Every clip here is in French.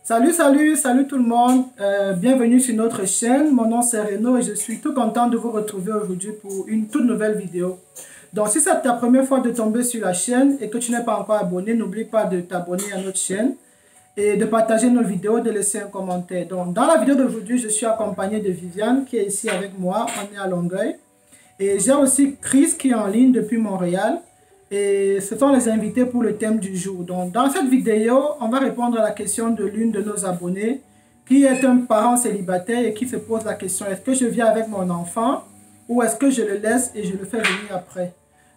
Salut tout le monde. Bienvenue sur notre chaîne. Mon nom c'est Renaud et je suis tout content de vous retrouver aujourd'hui pour une toute nouvelle vidéo. Donc si c'est ta première fois de tomber sur la chaîne et que tu n'es pas encore abonné, n'oublie pas de t'abonner à notre chaîne et de partager nos vidéos, de laisser un commentaire. Donc dans la vidéo d'aujourd'hui, je suis accompagné de Viviane qui est ici avec moi. On est à Longueuil. Et j'ai aussi Chris qui est en ligne depuis Montréal. Et ce sont les invités pour le thème du jour. Donc, dans cette vidéo, on va répondre à la question de l'une de nos abonnés qui est un parent célibataire et qui se pose la question: est-ce que je viens avec mon enfant ou est-ce que je le laisse et je le fais venir après?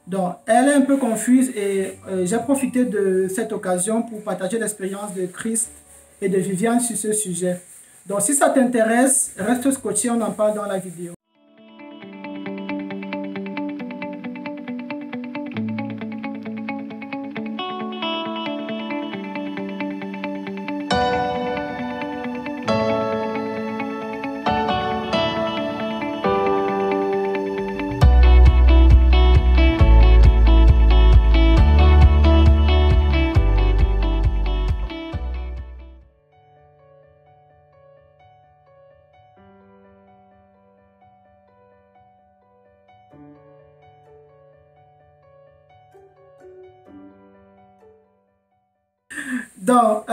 Donc, elle est un peu confuse et j'ai profité de cette occasion pour partager l'expérience de Chris et de Viviane sur ce sujet. Donc, si ça t'intéresse, reste scotché, on en parle dans la vidéo. Donc,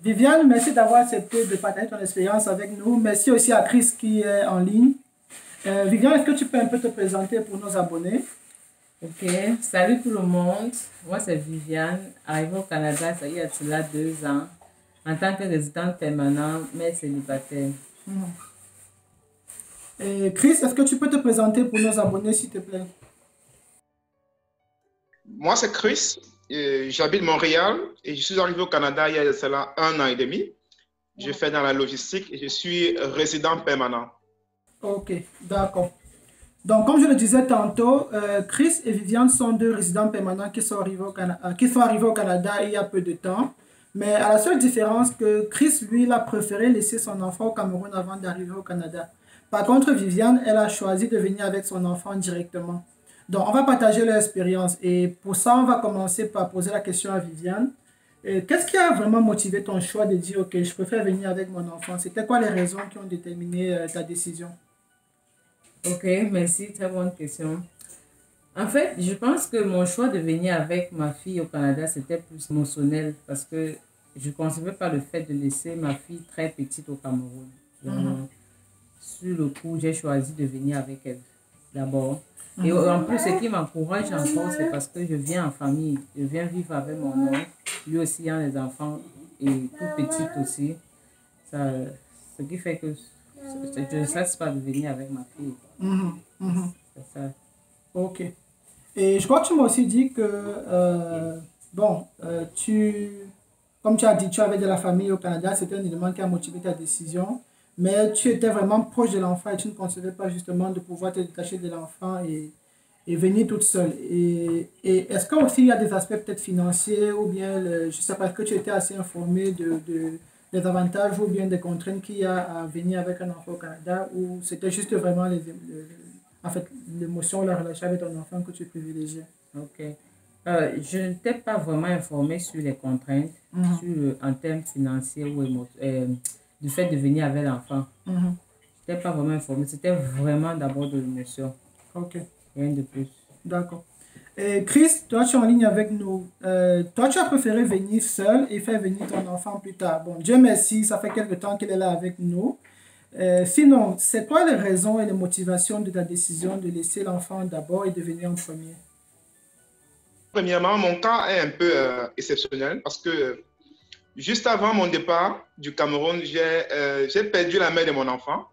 Viviane, merci d'avoir accepté de partager ton expérience avec nous. Merci aussi à Chris qui est en ligne. Viviane, est-ce que tu peux un peu te présenter pour nos abonnés? Ok, salut tout le monde. Moi, c'est Viviane, arrivée au Canada, ça y est, il y a cela 2 ans, en tant que résidente permanente, mais célibataire. Et Chris, est-ce que tu peux te présenter pour nos abonnés, s'il te plaît? Moi, c'est Chris. J'habite Montréal et je suis arrivé au Canada il y a cela 1 an et demi. Je fais dans la logistique et je suis résident permanent. Ok, d'accord. Donc, comme je le disais tantôt, Chris et Viviane sont deux résidents permanents qui sont arrivés au Canada il y a peu de temps. Mais à la seule différence que Chris, lui, il a préféré laisser son enfant au Cameroun avant d'arriver au Canada. Par contre, Viviane, elle a choisi de venir avec son enfant directement. Donc, on va partager leur expérience. Et pour ça, on va commencer par poser la question à Viviane. Qu'est-ce qui a vraiment motivé ton choix de dire: ok, je préfère venir avec mon enfant? C'était quoi les raisons qui ont déterminé ta décision? Ok, merci, très bonne question. En fait, je pense que mon choix de venir avec ma fille au Canada, c'était plus émotionnel parce que je ne concevais pas le fait de laisser ma fille très petite au Cameroun. Donc, sur le coup, j'ai choisi de venir avec elle d'abord. Et en plus, ce qui m'encourage encore, c'est parce que je viens en famille. Je viens vivre avec mon oncle. Lui aussi a des enfants et tout petit aussi. Ça, ce qui fait que je ne cesse pas de venir avec ma fille. C'est ça. Ok. Et je crois que tu m'as aussi dit que, comme tu as dit, tu avais de la famille au Canada, c'était un élément qui a motivé ta décision, mais tu étais vraiment proche de l'enfant et tu ne concevais pas justement de pouvoir te détacher de l'enfant et venir toute seule. Et est-ce qu'aussi il y a des aspects peut-être financiers ou bien, je ne sais pas, est-ce que tu étais assez informé des avantages ou bien des contraintes qu'il y a à venir avec un enfant au Canada, ou c'était juste vraiment en fait, l'émotion ou la relation avec ton enfant que tu privilégiais? Ok. Je n'étais pas vraiment informée sur les contraintes, en termes financiers ou du fait de venir avec l'enfant. Je n'étais pas vraiment informée. C'était vraiment d'abord de l'émotion. Ok. Rien de plus. D'accord. Et Chris, toi, tu es en ligne avec nous. Toi, tu as préféré venir seul et faire venir ton enfant plus tard. Bon, Dieu merci, ça fait quelque temps qu'il est là avec nous. Sinon, c'est quoi les raisons et les motivations de ta décision de laisser l'enfant d'abord et de venir en premier? Premièrement, mon cas est un peu exceptionnel parce que juste avant mon départ du Cameroun, j'ai perdu la mère de mon enfant.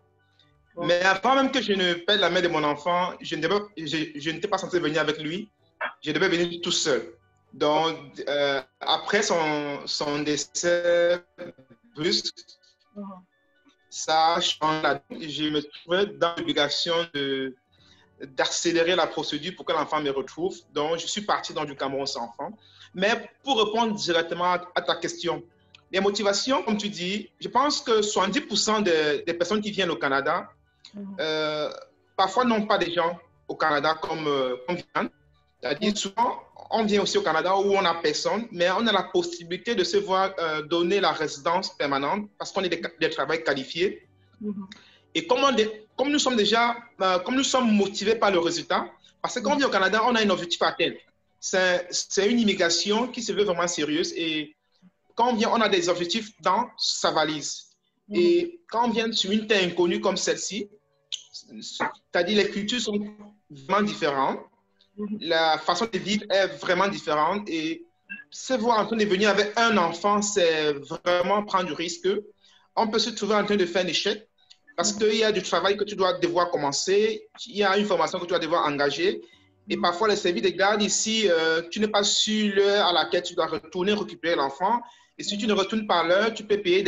Bon. Mais avant même que je ne perde la mère de mon enfant, je n'étais pas censé venir avec lui. Je devais venir tout seul. Donc, après son décès brusque, ça a changé. Je me trouvais dans l'obligation d'accélérer la procédure pour que l'enfant me retrouve. Donc, je suis parti dans du Cameroun sans enfant. Mais pour répondre directement à ta question, les motivations, comme tu dis, je pense que 70% des personnes qui viennent au Canada, parfois n'ont pas des gens au Canada comme Viviane. C'est-à-dire souvent, on vient aussi au Canada où on n'a personne, mais on a la possibilité de se voir donner la résidence permanente parce qu'on est des travailleurs qualifiés. Et comme nous sommes déjà, comme nous sommes motivés par le résultat, parce que quand on vient au Canada, on a un objectif à atteindre. C'est une immigration qui se veut vraiment sérieuse et quand on vient, on a des objectifs dans sa valise. Et quand on vient sur une terre inconnue comme celle-ci, c'est-à-dire les cultures sont vraiment différentes, la façon de vivre est vraiment différente et se voir en train de venir avec un enfant, c'est vraiment prendre du risque. On peut se trouver en train de faire un échec parce qu'il y a du travail que tu dois devoir commencer, il y a une formation que tu dois devoir engager et parfois les services de garde ici, tu n'es pas sur l'heure à laquelle tu dois retourner récupérer l'enfant et si tu ne retournes pas à l'heure, tu peux payer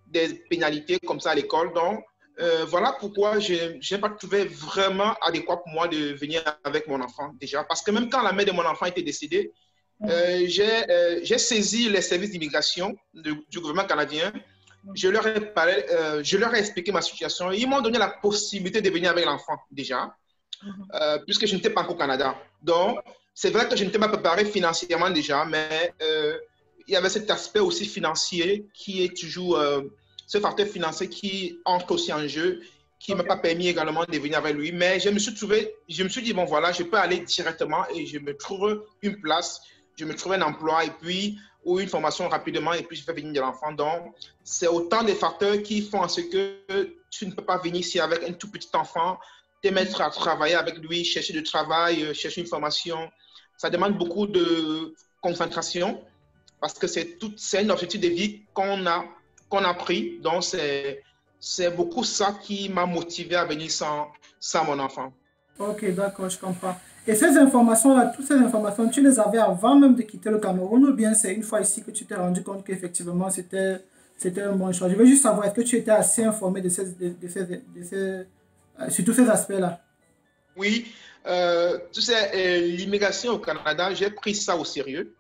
des pénalités comme ça à l'école. Donc, voilà pourquoi je n'ai pas trouvé vraiment adéquat pour moi de venir avec mon enfant déjà. Parce que même quand la mère de mon enfant était décédée, j'ai saisi les services d'immigration du gouvernement canadien. Je leur ai parlé, je leur ai expliqué ma situation. Ils m'ont donné la possibilité de venir avec l'enfant déjà, puisque je n'étais pas encore au Canada. Donc, c'est vrai que je n'étais pas préparé financièrement déjà, mais il y avait cet aspect aussi financier qui est toujours... ce facteur financier qui entre aussi en jeu, qui ne m'a pas permis également de venir avec lui. Mais je me suis dit, bon voilà, je peux aller directement et je me trouve une place, je me trouve un emploi et puis, ou une formation rapidement et puis je fais venir de l'enfant. Donc, c'est autant de facteurs qui font en ce que tu ne peux pas venir ici avec un tout petit enfant, te mettre à travailler avec lui, chercher du travail, chercher une formation. Ça demande beaucoup de concentration parce que c'est un objectif de vie qu'on a pris. Donc, c'est beaucoup ça qui m'a motivé à venir sans mon enfant. Ok, d'accord, je comprends. Et ces informations-là, toutes ces informations, tu les avais avant même de quitter le Cameroun ou bien c'est une fois ici que tu t'es rendu compte qu'effectivement c'était un bon choix? Je veux juste savoir, est-ce que tu étais assez informé sur tous ces aspects-là? Oui, tu sais, l'immigration au Canada, j'ai pris ça au sérieux.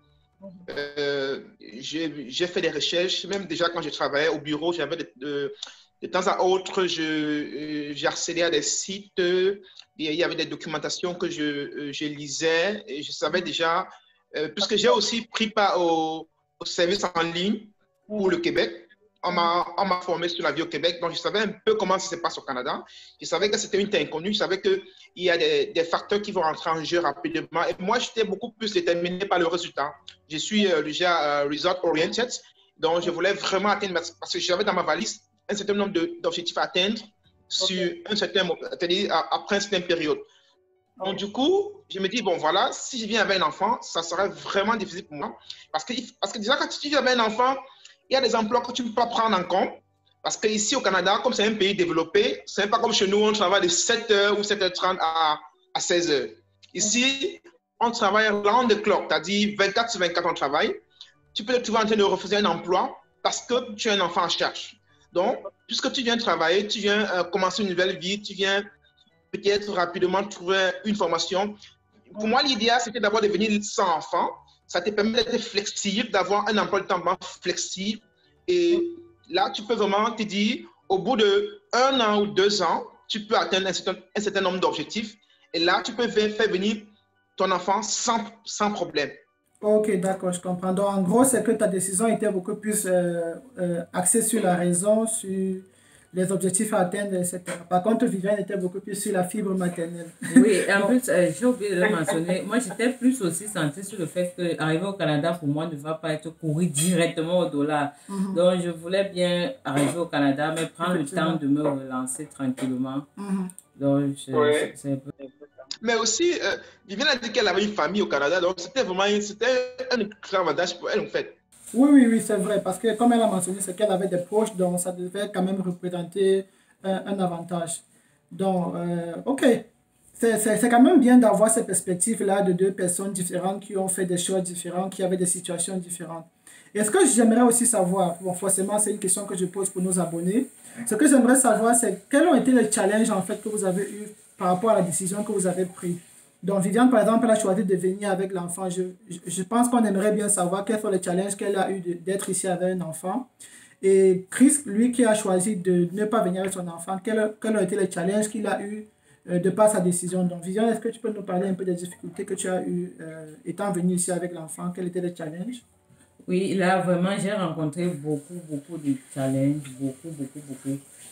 J'ai fait des recherches, même déjà quand je travaillais au bureau, j'avais de temps à autre, j'ai accédé à des sites, il y avait des documentations que je lisais et je savais déjà, puisque j'ai aussi pris part au service en ligne pour le Québec. On m'a formé sur la vie au Québec, donc je savais un peu comment ça se passe au Canada. Je savais que c'était une terre inconnue, je savais qu'il y a des facteurs qui vont rentrer en jeu rapidement. Et moi, j'étais beaucoup plus déterminé par le résultat. Je suis déjà result oriented, donc je voulais vraiment atteindre, parce que j'avais dans ma valise un certain nombre d'objectifs à atteindre sur un certain moment, c'est-à-dire après une certaine période. Donc, du coup, je me dis, bon, voilà, si je viens avec un enfant, ça serait vraiment difficile pour moi. Parce que déjà, quand tu viens avec un enfant, il y a des emplois que tu ne peux pas prendre en compte. Parce qu'ici, au Canada, comme c'est un pays développé, ce n'est pas comme chez nous, on travaille de 7h ou 7h30 à 16h. Ici, on travaille round the clock, c'est-à-dire 24 sur 24, on travaille. Tu peux te trouver en train de refuser un emploi parce que tu as un enfant en charge. Donc, puisque tu viens travailler, tu viens commencer une nouvelle vie, tu viens peut-être rapidement trouver une formation. Pour moi, l'idéal, c'était d'abord de venir sans enfant. Ça te permet d'être flexible, d'avoir un emploi de temps flexible. Et là, tu peux vraiment te dire, au bout d'1 an ou 2 ans, tu peux atteindre un certain nombre d'objectifs. Et là, tu peux faire venir ton enfant sans problème. Ok, d'accord, je comprends. Donc, en gros, c'est que ta décision était beaucoup plus axée sur la raison, sur les objectifs à atteindre, etc. Par contre, Viviane était beaucoup plus sur la fibre maternelle. Oui, et en plus, j'ai oublié de le mentionner. Moi, j'étais plus aussi centrée sur le fait qu'arriver au Canada, pour moi, ne va pas être courir directement au dollar. Donc, je voulais bien arriver au Canada, mais prendre le temps de me relancer tranquillement. Donc, c'est un peu... Mais aussi, Viviane a dit qu'elle avait une famille au Canada, donc c'était un grand avantage pour elle, en fait. Oui, c'est vrai, parce que comme elle a mentionné, c'est qu'elle avait des proches, donc ça devait quand même représenter un avantage. Donc, ok, c'est quand même bien d'avoir ces perspectives-là de deux personnes différentes qui ont fait des choix différents, qui avaient des situations différentes. Et ce que j'aimerais aussi savoir, bon, forcément, c'est une question que je pose pour nos abonnés. Ce que j'aimerais savoir, c'est quels ont été les challenges en fait que vous avez eu par rapport à la décision que vous avez prise. Donc, Viviane, par exemple, elle a choisi de venir avec l'enfant. Je pense qu'on aimerait bien savoir quels sont les challenges qu'elle a eu d'être ici avec un enfant. Et Chris, lui qui a choisi de ne pas venir avec son enfant, quels ont été les challenges qu'il a eu de par sa décision. Donc, Viviane, est-ce que tu peux nous parler un peu des difficultés que tu as eues étant venue ici avec l'enfant? Quels étaient les challenges? Oui, là, vraiment, j'ai rencontré beaucoup de challenges, beaucoup.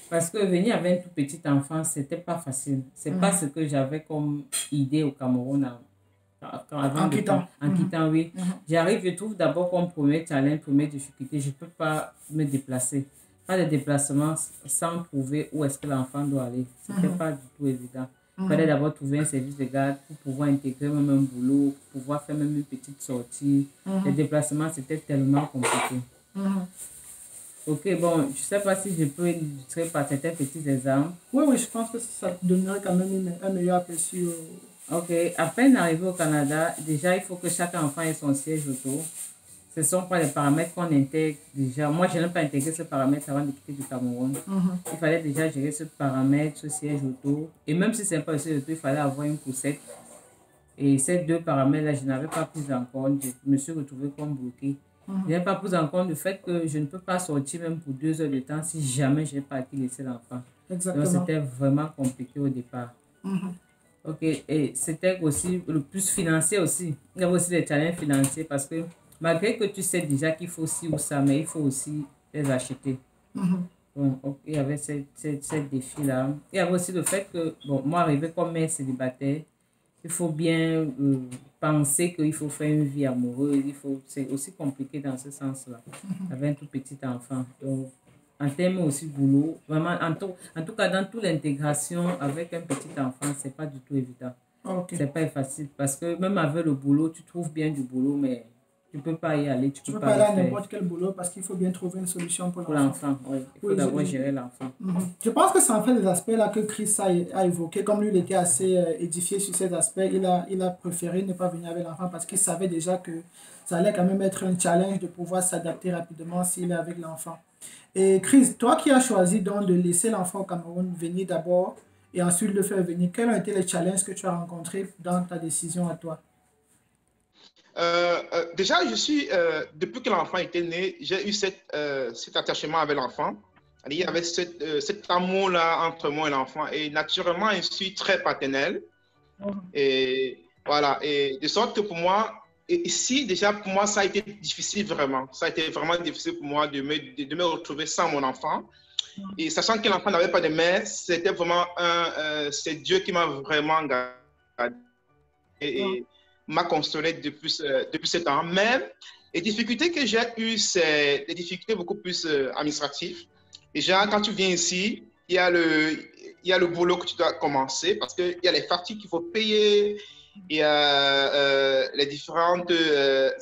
Parce que venir avec un tout petit enfant, c'était pas facile. C'est pas ce que j'avais comme idée au Cameroun En quittant. En quittant, oui. J'arrive, je trouve d'abord comme premier challenge, première difficulté, je peux pas me déplacer. Pas de déplacement sans trouver où est-ce que l'enfant doit aller. C'était pas du tout évident. Il fallait d'abord trouver un service de garde pour pouvoir intégrer même un boulot, pour pouvoir faire même une petite sortie. Les déplacements, c'était tellement compliqué. Ok, bon, je sais pas si je peux illustrer par certains petits exemples. Oui, je pense que ça donnerait quand même un meilleur aperçu. Ok, à peine arrivé au Canada, déjà, il faut que chaque enfant ait son siège auto. Ce ne sont pas les paramètres qu'on intègre déjà. Moi, je n'ai pas intégré ce paramètre avant de quitter du Cameroun. Il fallait déjà gérer ce paramètre, ce siège auto. Et même si ce n'est pas le siège auto, il fallait avoir une poussette. Et ces deux paramètres-là, je n'avais pas pris en compte. Je me suis retrouvée comme bloquée. Je n'ai pas pris en compte le fait que je ne peux pas sortir même pour 2 heures de temps si jamais je n'ai pas acquis laisser l'enfant. Exactement. Donc, c'était vraiment compliqué au départ. Ok, et c'était aussi le plus financier aussi. Il y avait aussi des challenges financiers parce que malgré que tu sais déjà qu'il faut ci ou ça, mais il faut aussi les acheter. Bon, il y avait ces défis-là. Il y avait aussi le fait que, bon, moi, arrivé comme mère célibataire, il faut bien penser qu'il faut faire une vie amoureuse. C'est aussi compliqué dans ce sens-là, avec un tout petit enfant. Donc, en termes aussi boulot, vraiment, en tout cas, dans toute l'intégration avec un petit enfant, c'est pas du tout évident. C'est pas facile parce que même avec le boulot, tu trouves bien du boulot, mais tu peux pas y aller, tu peux pas aller à n'importe quel boulot parce qu'il faut bien trouver une solution pour l'enfant. Oui. Il faut d'abord gérer l'enfant. Je pense que c'est en fait des aspects-là que Chris a évoqué. Comme lui, il était assez édifié sur ces aspects, il a préféré ne pas venir avec l'enfant parce qu'il savait déjà que ça allait quand même être un challenge de pouvoir s'adapter rapidement s'il est avec l'enfant. Et Chris, toi qui as choisi donc de laisser l'enfant au Cameroun venir d'abord et ensuite le faire venir, quels ont été les challenges que tu as rencontrés dans ta décision à toi? Déjà, depuis que l'enfant était né, j'ai eu cet attachement avec l'enfant. Il y avait cet amour-là entre moi et l'enfant. Et naturellement, je suis très paternel. Et voilà. Et de sorte que pour moi, et ici, déjà, pour moi, ça a été difficile vraiment. Ça a été vraiment difficile pour moi de me retrouver sans mon enfant. Et sachant que l'enfant n'avait pas de mère, c'était vraiment c'est Dieu qui m'a vraiment gardé et m'a consolé depuis ce temps. Mais les difficultés que j'ai eues, c'est des difficultés beaucoup plus administratives. Déjà, quand tu viens ici, il y a le boulot que tu dois commencer parce qu'il y a les factures qu'il faut payer. Il y a les différentes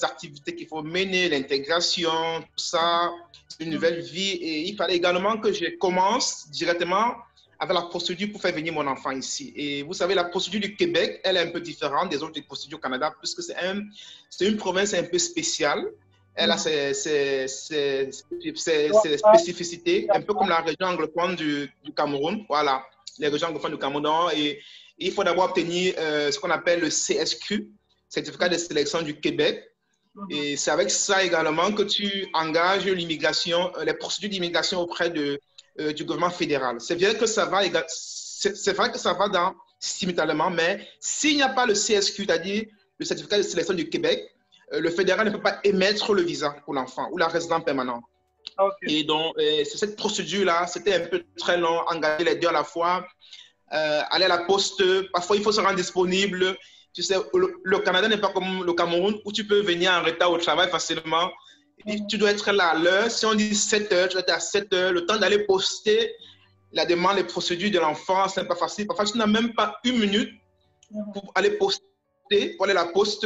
activités qu'il faut mener, l'intégration, tout ça, une nouvelle vie. Et il fallait également que je commence directement avec la procédure pour faire venir mon enfant ici. Et vous savez, la procédure du Québec, elle est un peu différente des autres procédures au Canada, puisque c'est une province un peu spéciale. Elle a ses spécificités, un peu comme la région anglophone du Cameroun. Voilà, les régions anglophones du Cameroun. Et il faut d'abord obtenir ce qu'on appelle le CSQ, Certificat de sélection du Québec. Et c'est avec ça également que tu engages l'immigration, les procédures d'immigration auprès du gouvernement fédéral. C'est vrai que ça va simultanément, mais s'il n'y a pas le CSQ, c'est-à-dire le certificat de sélection du Québec, le fédéral ne peut pas émettre le visa pour l'enfant ou la résidence permanente. Et donc, cette procédure-là, c'était un peu très long, engager les deux à la fois. Aller à la poste, parfois il faut se rendre disponible. Tu sais, le Canada n'est pas comme le Cameroun où tu peux venir en retard au travail facilement. Et tu dois être là à l'heure. Si on dit 7 heures, tu dois être à 7 heures. Le temps d'aller poster la demande, les procédures de l'enfant, ce n'est pas facile. Parfois, tu n'as même pas 1 minute pour aller poster, pour aller à la poste.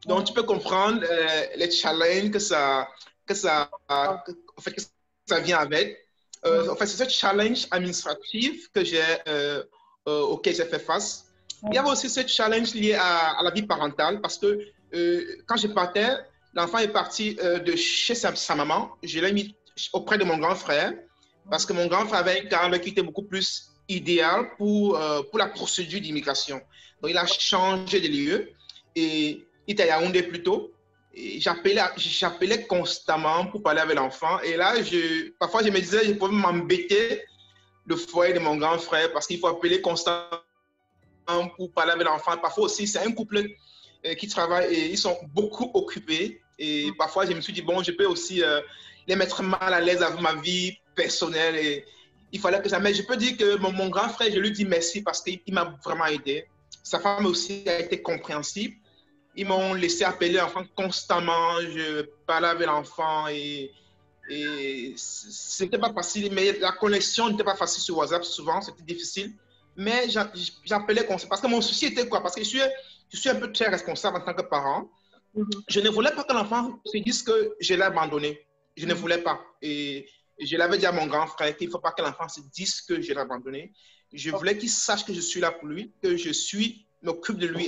Donc, tu peux comprendre les challenges que ça vient avec. En fait, c'est ce challenge administratif auquel j'ai fait face. Il y avait aussi ce challenge lié à la vie parentale parce que quand je partais, l'enfant est parti de chez sa maman. Je l'ai mis auprès de mon grand frère parce que mon grand frère avait un cadre qui était beaucoup plus idéal pour la procédure d'immigration. Donc, il a changé de lieu et il était à Yaoundé plutôt. J'appelais constamment pour parler avec l'enfant. Et là, parfois, je me disais, je pouvais m'embêter le foyer de mon grand frère parce qu'il faut appeler constamment pour parler avec l'enfant. Parfois aussi, c'est un couple qui travaille et ils sont beaucoup occupés. Et parfois, je me suis dit, bon, je peux aussi les mettre mal à l'aise avec ma vie personnelle. Et il fallait que ça. Mais je peux dire que mon grand frère, je lui dis merci parce qu'il m'a vraiment aidé. Sa femme aussi a été compréhensible. Ils m'ont laissé appeler l'enfant constamment. Je parlais avec l'enfant et c'était pas facile. Mais la connexion n'était pas facile sur WhatsApp. Souvent, c'était difficile. Mais j'appelais parce que mon souci était quoi? Parce que je suis un peu très responsable en tant que parent. Je ne voulais pas que l'enfant se dise que je l'ai abandonné. Je ne voulais pas. Et je l'avais dit à mon grand frère qu'il ne faut pas que l'enfant se dise que je l'ai abandonné. Je voulais qu'il sache que je suis là pour lui, que je m'occupe de lui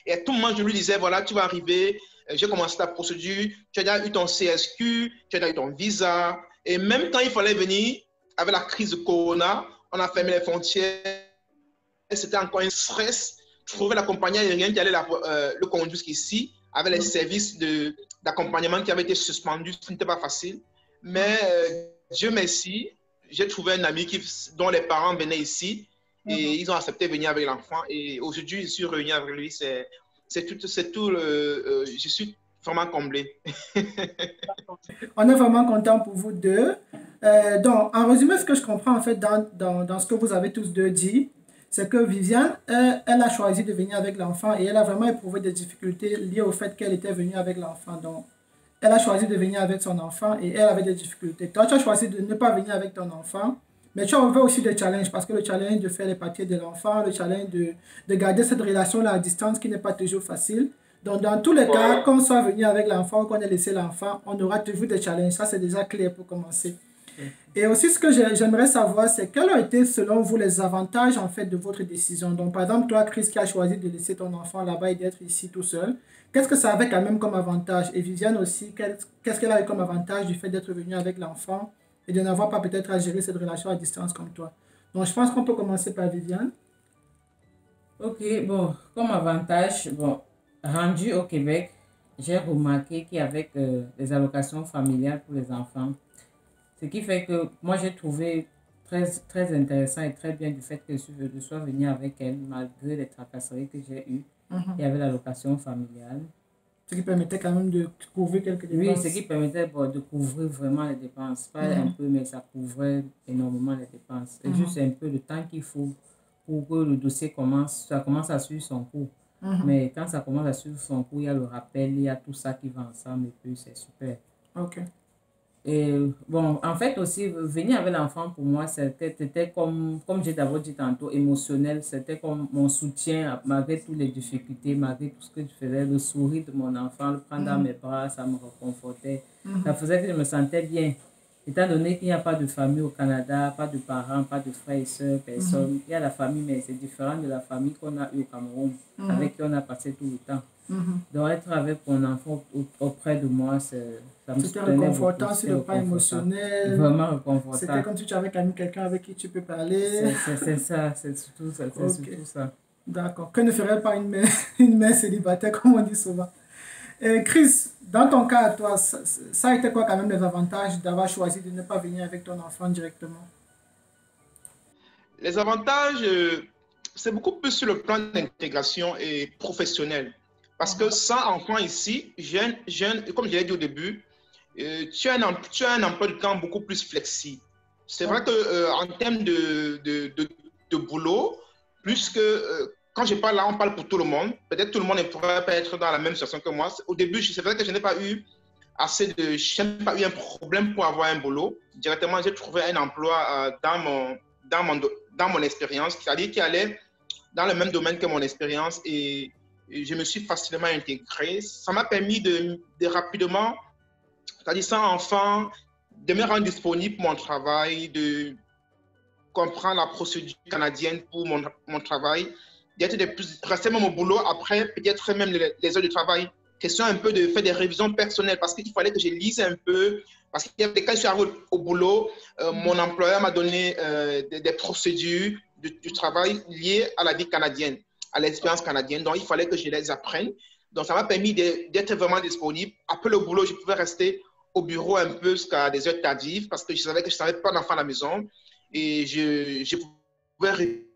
et à tout moment, je lui disais, voilà, tu vas arriver, j'ai commencé ta procédure, tu as déjà eu ton CSQ, tu as déjà eu ton visa. Et même quand il fallait venir, avec la crise de Corona, on a fermé les frontières, c'était encore un stress. Trouver la compagnie aérienne qui allait le conduire jusqu'ici, avec les services d'accompagnement qui avaient été suspendus, ce n'était pas facile. Mais Dieu merci, j'ai trouvé un ami dont les parents venaient ici et ils ont accepté de venir avec l'enfant. Et aujourd'hui, je suis réuni avec lui. C'est tout. Je suis vraiment comblé. On est vraiment content pour vous deux. Donc, en résumé, ce que je comprends en fait dans ce que vous avez tous deux dit, c'est que Viviane, elle a choisi de venir avec l'enfant et elle a vraiment éprouvé des difficultés liées au fait qu'elle était venue avec l'enfant. Donc, elle a choisi de venir avec son enfant et elle avait des difficultés. Toi, tu as choisi de ne pas venir avec ton enfant, mais tu as aussi des challenges parce que le challenge de faire les papiers de l'enfant, le challenge de garder cette relation-là à distance qui n'est pas toujours facile. Donc, dans tous les cas, qu'on soit venu avec l'enfant ou qu'on ait laissé l'enfant, on aura toujours des challenges. Ça, c'est déjà clair pour commencer. Et aussi, ce que j'aimerais savoir, c'est quels ont été, selon vous, les avantages, en fait, de votre décision. Donc, par exemple, toi, Chris, qui as choisi de laisser ton enfant là-bas et d'être ici tout seul, qu'est-ce que ça avait quand même comme avantage? Et Viviane aussi, qu'est-ce qu'elle avait comme avantage du fait d'être venue avec l'enfant et de n'avoir pas peut-être à gérer cette relation à distance comme toi? Donc, je pense qu'on peut commencer par Viviane. Ok, bon, comme avantage, bon, rendu au Québec, j'ai remarqué qu'avec les allocations familiales pour les enfants, ce qui fait que moi, j'ai trouvé très, très intéressant et très bien du fait que je sois venue avec elle, malgré les tracasseries que j'ai eues. Il y avait l'allocation familiale. Ce qui permettait quand même de couvrir quelques dépenses. Oui, ce qui permettait de couvrir vraiment les dépenses. Pas un peu, mais ça couvrait énormément les dépenses. Et juste un peu le temps qu'il faut pour que le dossier commence à suivre son cours. Mais quand ça commence à suivre son cours, il y a le rappel, il y a tout ça qui va ensemble et puis c'est super. Ok. Et bon, en fait aussi, venir avec l'enfant pour moi, c'était comme j'ai d'abord dit tantôt, émotionnel. C'était comme mon soutien malgré toutes les difficultés, malgré tout ce que je faisais. Le sourire de mon enfant, le prendre dans mes bras, ça me réconfortait. Ça faisait que je me sentais bien. Étant donné qu'il n'y a pas de famille au Canada, pas de parents, pas de frères et sœurs, personne. Il y a la famille, mais c'est différent de la famille qu'on a eue au Cameroun, avec qui on a passé tout le temps. Donc, être avec mon enfant auprès de moi, ça me c'était réconfortant sur le plan émotionnel. Vraiment réconfortant. C'était comme si tu avais quelqu'un avec qui tu peux parler. C'est ça, c'est surtout ça. Okay. Surtout ça. D'accord. Que ne ferait pas une mère célibataire, comme on dit souvent. Chris, dans ton cas à toi, ça a été quoi quand même les avantages d'avoir choisi de ne pas venir avec ton enfant directement? Les avantages, c'est beaucoup plus sur le plan d'intégration et professionnel. Parce que sans enfant ici, comme je l'ai dit au début, tu as un emploi de temps beaucoup plus flexible. C'est vrai qu'en termes de boulot, plus que quand je parle là, on parle pour tout le monde. Peut-être tout le monde ne pourrait pas être dans la même situation que moi. Au début, c'est vrai que je n'ai pas eu un problème pour avoir un boulot. Directement, j'ai trouvé un emploi dans mon expérience, c'est-à-dire qui allait dans le même domaine que mon expérience et je me suis facilement intégré. Ça m'a permis de rapidement, c'est-à-dire sans enfant, de me rendre disponible pour mon travail, de comprendre la procédure canadienne pour mon travail, rester même au boulot après, peut-être même les heures de travail. Question un peu de faire des révisions personnelles parce qu'il fallait que je lise un peu. Parce que quand je suis arrivé au boulot, mon employeur m'a donné des procédures du travail liées à la vie canadienne, à l'expérience canadienne. Donc, il fallait que je les apprenne. Donc, ça m'a permis d'être vraiment disponible. Après le boulot, je pouvais rester au bureau un peu jusqu'à des heures tardives parce que je savais que je n'avais pas d'enfant à la maison. Et je pouvais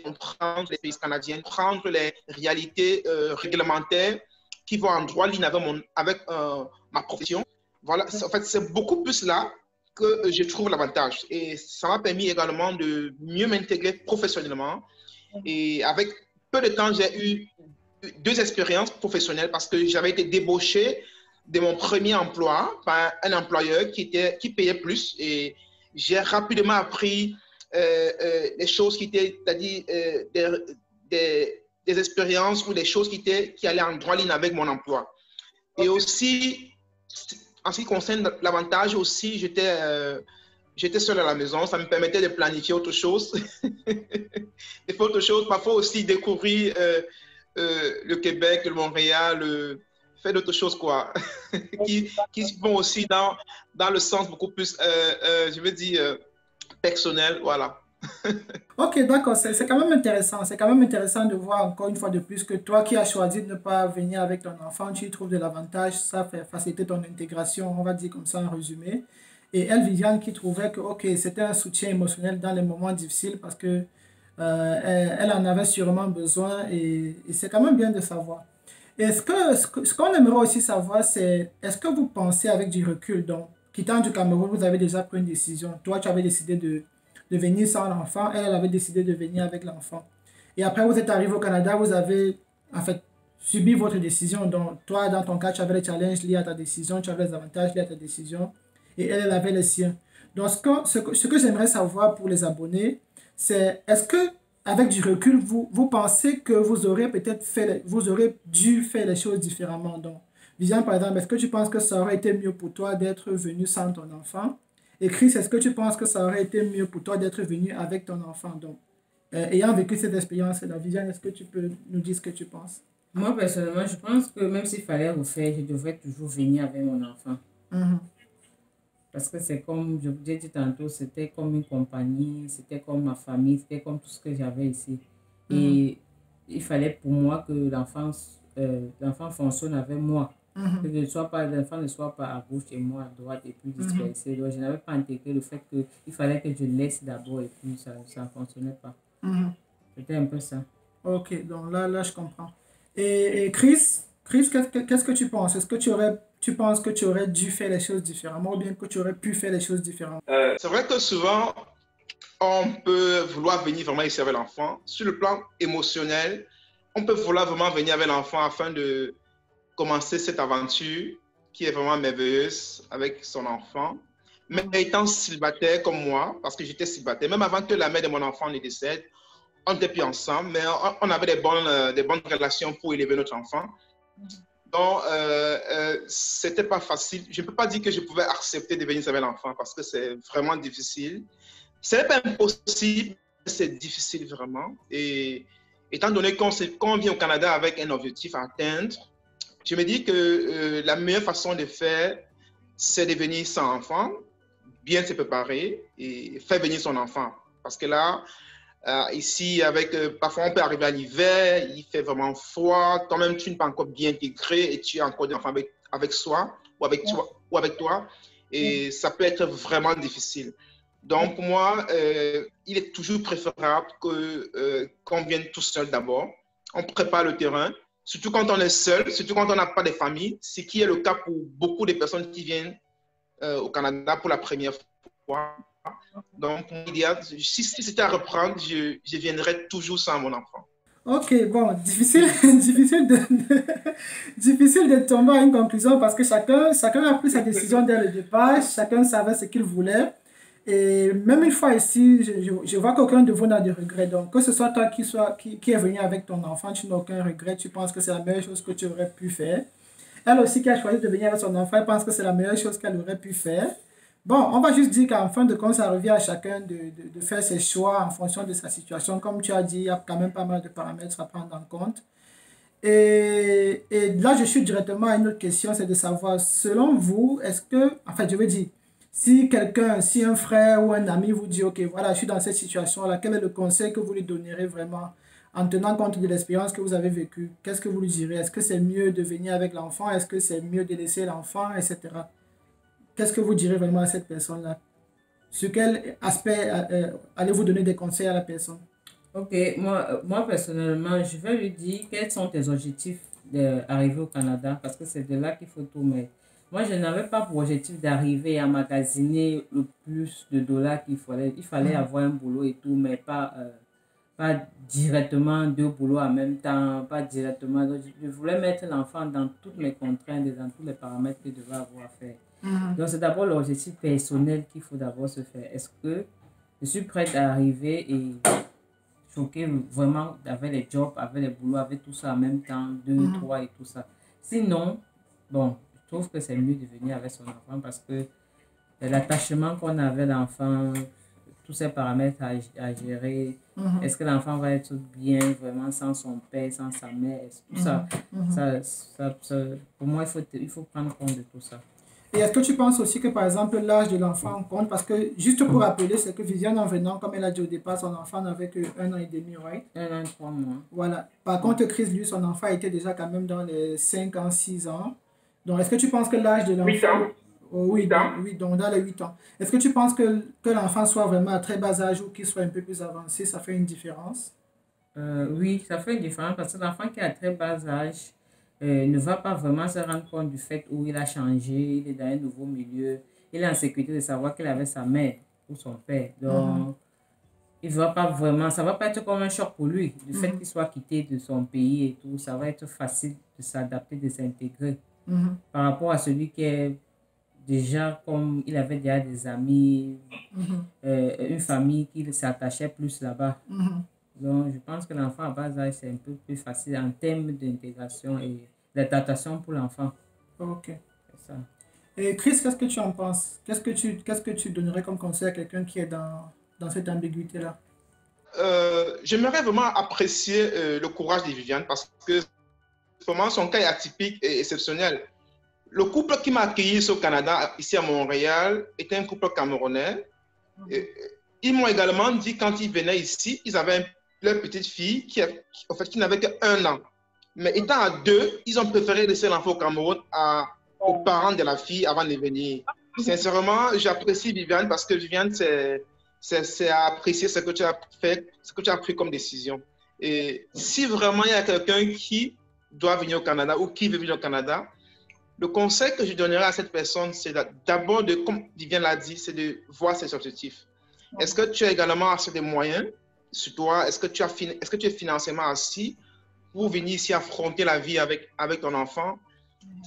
comprendre les pays canadiens, comprendre les réalités réglementaires qui vont en droit ligne avec ma profession. Voilà, en fait, c'est beaucoup plus là que je trouve l'avantage. Et ça m'a permis également de mieux m'intégrer professionnellement. Et avec peu de temps, j'ai eu 2 expériences professionnelles parce que j'avais été débauché de mon premier emploi par un employeur qui payait plus. Et j'ai rapidement appris des choses qui étaient, c'est-à-dire des expériences ou des choses qui allaient en droit ligne avec mon emploi. Et aussi, en ce qui concerne l'avantage aussi, j'étais seul à la maison, ça me permettait de planifier autre chose. Et autre chose, parfois aussi découvrir le Québec, le Montréal, faire d'autres choses quoi, qui vont aussi dans le sens beaucoup plus, je veux dire, personnel, voilà. Ok, d'accord, c'est quand même intéressant. C'est quand même intéressant de voir encore une fois de plus que toi qui as choisi de ne pas venir avec ton enfant, tu y trouves de l'avantage, ça fait faciliter ton intégration, on va dire comme ça en résumé. Et elle, Viviane, qui trouvait que ok, c'était un soutien émotionnel dans les moments difficiles parce que elle en avait sûrement besoin et c'est quand même bien de savoir. Ce qu'on aimerait aussi savoir, c'est est-ce que vous pensez avec du recul, donc quittant du Cameroun, vous avez déjà pris une décision. Toi, tu avais décidé de venir sans l'enfant, elle avait décidé de venir avec l'enfant. Et après, vous êtes arrivé au Canada, vous avez en fait subi votre décision. Donc, toi, dans ton cas, tu avais les challenges liés à ta décision, tu avais les avantages liés à ta décision, et elle avait les siens. Donc, ce que j'aimerais savoir pour les abonnés, c'est est-ce que, avec du recul, vous pensez que vous aurez peut-être vous aurez dû faire les choses différemment. Donc, Viviane, par exemple, est-ce que tu penses que ça aurait été mieux pour toi d'être venu sans ton enfant? Et Chris, est-ce que tu penses que ça aurait été mieux pour toi d'être venu avec ton enfant? Donc, ayant vécu cette expérience-là, Viviane, est-ce que tu peux nous dire ce que tu penses? Moi, personnellement, je pense que même s'il fallait refaire, je devrais toujours venir avec mon enfant. Mhm, Parce que c'est comme, je vous ai dit tantôt, c'était comme une compagnie, c'était comme ma famille, c'était comme tout ce que j'avais ici. mhm, Et il fallait pour moi que l'enfant fonctionne avec moi. Que mhm, l'enfant ne soit pas à gauche et moi à droite et puis mhm, dispersé. Donc, je n'avais pas intégré le fait qu'il fallait que je laisse d'abord et puis ça ne fonctionnait pas. mhm. C'était un peu ça. Ok, donc là, je comprends. Et Chris, qu'est-ce que tu penses? Est-ce que tu penses que tu aurais dû faire les choses différemment ou bien que tu aurais pu faire les choses différemment? C'est vrai que souvent, on peut vouloir venir vraiment ici avec l'enfant. Sur le plan émotionnel, on peut vouloir vraiment venir avec l'enfant afin de commencer cette aventure qui est vraiment merveilleuse avec son enfant. Mais Mhm, étant célibataire comme moi, parce que j'étais célibataire, même avant que la mère de mon enfant ne décède, on n'était plus ensemble, mais on avait des bonnes relations pour élever notre enfant. Donc, c'était pas facile. Je ne peux pas dire que je pouvais accepter de venir avec l'enfant parce que c'est vraiment difficile. Ce n'est pas impossible, c'est difficile vraiment. Et étant donné qu'on vient au Canada avec un objectif à atteindre, je me dis que la meilleure façon de faire, c'est de venir sans enfant, bien se préparer et faire venir son enfant. Parce que là, ici, parfois on peut arriver à l'hiver, il fait vraiment froid, toi-même tu n'es pas encore bien intégré et tu as encore des enfants avec soi ou avec toi, et ça peut être vraiment difficile. Donc pour moi, il est toujours préférable qu'on vienne tout seul d'abord. On prépare le terrain, surtout quand on est seul, surtout quand on n'a pas de famille, ce qui est le cas pour beaucoup de personnes qui viennent au Canada pour la première fois. Donc, si c'était à reprendre, je viendrais toujours sans mon enfant. ok, bon, difficile, difficile de tomber à une conclusion parce que chacun a pris sa décision dès le départ, chacun savait ce qu'il voulait. Et même une fois ici, je vois qu'aucun de vous n'a de regret. Donc, que ce soit toi qui est venu avec ton enfant, tu n'as aucun regret, tu penses que c'est la meilleure chose que tu aurais pu faire. Elle aussi qui a choisi de venir avec son enfant, elle pense que c'est la meilleure chose qu'elle aurait pu faire. Bon, on va juste dire qu'en fin de compte, ça revient à chacun de faire ses choix en fonction de sa situation. Comme tu as dit, il y a quand même pas mal de paramètres à prendre en compte. Et là, je suis directement à une autre question, c'est de savoir, selon vous, est-ce que, en fait, je veux dire, si un frère ou un ami vous dit, OK, voilà, je suis dans cette situation-là, quel est le conseil que vous lui donnerez vraiment en tenant compte de l'expérience que vous avez vécue? Qu'est-ce que vous lui direz? Est-ce que c'est mieux de venir avec l'enfant? Est-ce que c'est mieux de laisser l'enfant, etc. Qu'est-ce que vous direz vraiment à cette personne-là? Sur quel aspect allez-vous donner des conseils à la personne? Ok, moi personnellement, je vais lui dire quels sont tes objectifs d'arriver au Canada parce que c'est de là qu'il faut tout mettre. Moi, je n'avais pas pour objectif d'arriver à magasiner le plus de dollars qu'il fallait. Il fallait Mhm. avoir un boulot et tout, mais pas directement deux boulots en même temps, pas directement. Donc, je voulais mettre l'enfant dans toutes les contraintes et dans tous les paramètres qu'il devait avoir à faire. Mhm. Donc, c'est d'abord l'objectif personnel qu'il faut d'abord se faire. Est-ce que je suis prête à arriver et choquer vraiment avec les jobs, avec les boulots, avec tout ça en même temps, deux, Mhm. trois et tout ça. Sinon, bon, je trouve que c'est mieux de venir avec son enfant parce que l'attachement qu'on a avec l'enfant, tous ces paramètres à gérer, Mhm. est-ce que l'enfant va être bien vraiment sans son père, sans sa mère, tout ça, Mhm. Mhm. pour moi, il faut prendre compte de tout ça. Et est-ce que tu penses aussi que, par exemple, l'âge de l'enfant compte? Parce que, juste pour rappeler, c'est que Viviane, en venant, comme elle a dit au départ, son enfant n'avait que 1 an et demi, right? 1 an, 3 mois. Voilà. Par contre, Chris, lui, son enfant était déjà quand même dans les 5 ans, 6 ans. Donc, est-ce que tu penses que l'âge de 8 l'enfant... ans. Oh, oui, 8 ans. oui, donc dans les 8 ans. Est-ce que tu penses que l'enfant soit vraiment à très bas âge ou qu'il soit un peu plus avancé, ça fait une différence? Oui, ça fait une différence parce que l'enfant qui a très bas âge ne va pas vraiment se rendre compte du fait où il a changé, il est dans un nouveau milieu, il est en sécurité de savoir qu'il avait sa mère ou son père. Mhm. Donc, il va pas vraiment, ça va pas être comme un choc pour lui. Du fait Mhm. qu'il soit quitté de son pays et tout, ça va être facile de s'adapter, de s'intégrer Mhm. par rapport à celui qui est déjà comme il avait déjà des amis, Mhm. une famille qui s'attachait plus là-bas. Mhm. Donc, je pense que l'enfant à bas âge, c'est un peu plus facile en termes d'intégration et d'adaptation pour l'enfant. Ok. C'est ça. Et Chris, qu'est-ce que tu en penses? Qu'est-ce que tu donnerais comme conseil à quelqu'un qui est dans cette ambiguïté-là? J'aimerais vraiment apprécier le courage de Viviane parce que vraiment son cas est atypique et exceptionnel. Le couple qui m'a accueilli ici au Canada, ici à Montréal, était un couple camerounais. Et, ils m'ont également dit quand ils venaient ici, ils avaient leur petite fille en fait, qui n'avait que 1 an. Mais étant à deux, ils ont préféré laisser l'enfant au Cameroun aux parents de la fille avant de venir. Sincèrement, j'apprécie Viviane parce que Viviane, c'est à apprécier ce que tu as fait, ce que tu as pris comme décision. Et si vraiment il y a quelqu'un qui doit venir au Canada ou qui veut venir au Canada, le conseil que je donnerais à cette personne, c'est d'abord, comme Viviane l'a dit, c'est de voir ses objectifs. Est-ce que tu as également assez de moyens sur toi? Est-ce que tu es financièrement assis pour venir ici affronter la vie avec ton enfant?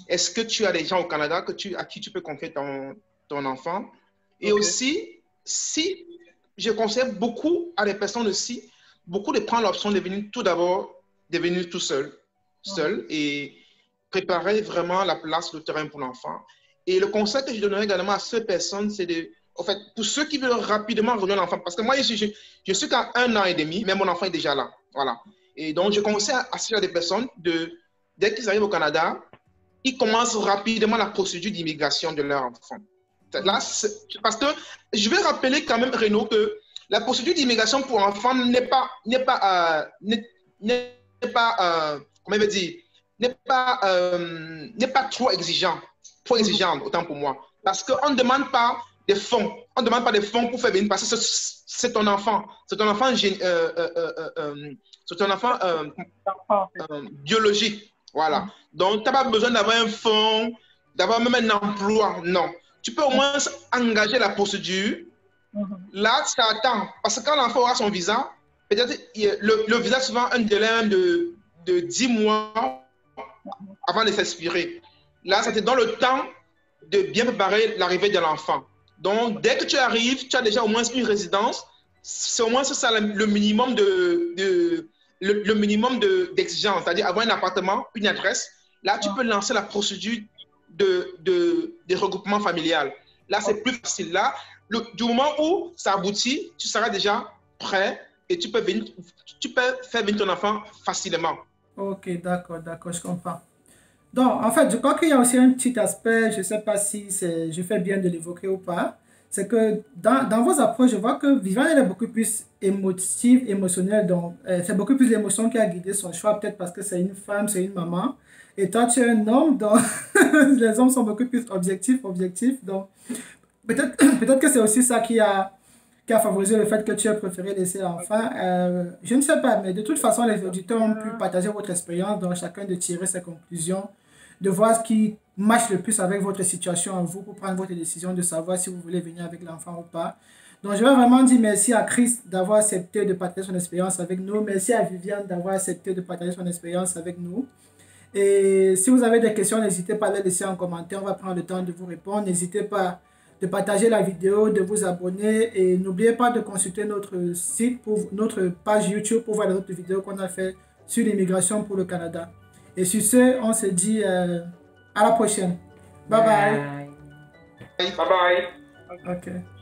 Est-ce que tu as des gens au Canada à qui tu peux confier ton enfant? Et Ok. aussi, si je conseille beaucoup à des personnes aussi, beaucoup de prendre l'option de venir tout d'abord, de venir tout seul et préparer vraiment la place, le terrain pour l'enfant. Et le conseil que je donnerais également à ces personnes, c'est en fait, pour ceux qui veulent rapidement rejoindre l'enfant, parce que moi, je suis qu'à 1 an et demi, mais mon enfant est déjà là. Voilà. Et donc, je conseille à ce genre de personnes, dès qu'ils arrivent au Canada, ils commencent rapidement la procédure d'immigration de leur enfant. Là, parce que je vais rappeler quand même, Renaud, que la procédure d'immigration pour enfants comment je veux dire, n'est pas trop exigeante, autant pour moi. Parce qu'on ne demande pas des fonds. On ne demande pas des fonds pour faire venir, parce que c'est ton enfant. C'est ton enfant, c'est ton enfant biologique. Voilà. Donc, tu n'as pas besoin d'avoir un fonds, d'avoir même un emploi. Non. Tu peux au moins engager la procédure. Là, ça attend. Parce que quand l'enfant aura son visa, peut-être le visa, souvent un délai de 10 mois avant de s'expirer. Là, ça te donne le temps de bien préparer l'arrivée de l'enfant. Donc, dès que tu arrives, tu as déjà au moins une résidence. C'est au moins ça le minimum le minimum d'exigence, c'est-à-dire avoir un appartement, une adresse. Là, tu peux lancer la procédure de regroupement familial. Là, c'est plus facile. Là, du moment où ça aboutit, tu seras déjà prêt et tu peux faire venir ton enfant facilement. Ok, d'accord, je comprends. Donc, en fait, je crois qu'il y a aussi un petit aspect, je ne sais pas si je fais bien de l'évoquer ou pas, c'est que dans vos approches, je vois que Viviane, elle est beaucoup plus émotive, émotionnelle, donc c'est beaucoup plus l'émotion qui a guidé son choix, peut-être parce que c'est une femme, c'est une maman, et toi, tu es un homme, donc les hommes sont beaucoup plus objectifs, donc peut-être que c'est aussi ça qui a favorisé le fait que tu aies préféré laisser l'enfant. Je ne sais pas, mais de toute façon, les auditeurs ont pu partager votre expérience, donc chacun de tirer ses conclusions, de voir ce qui matche le plus avec votre situation en vous pour prendre votre décision, de savoir si vous voulez venir avec l'enfant ou pas. Donc, je vais vraiment dire merci à Chris d'avoir accepté de partager son expérience avec nous. Merci à Viviane d'avoir accepté de partager son expérience avec nous. Et si vous avez des questions, n'hésitez pas à les laisser en commentaire. On va prendre le temps de vous répondre. N'hésitez pas de partager la vidéo, de vous abonner. Et n'oubliez pas de consulter notre site, notre page YouTube pour voir les autres vidéos qu'on a fait sur l'immigration pour le Canada. Et sur ce, on se dit à la prochaine. Bye bye. Bye bye. Ok.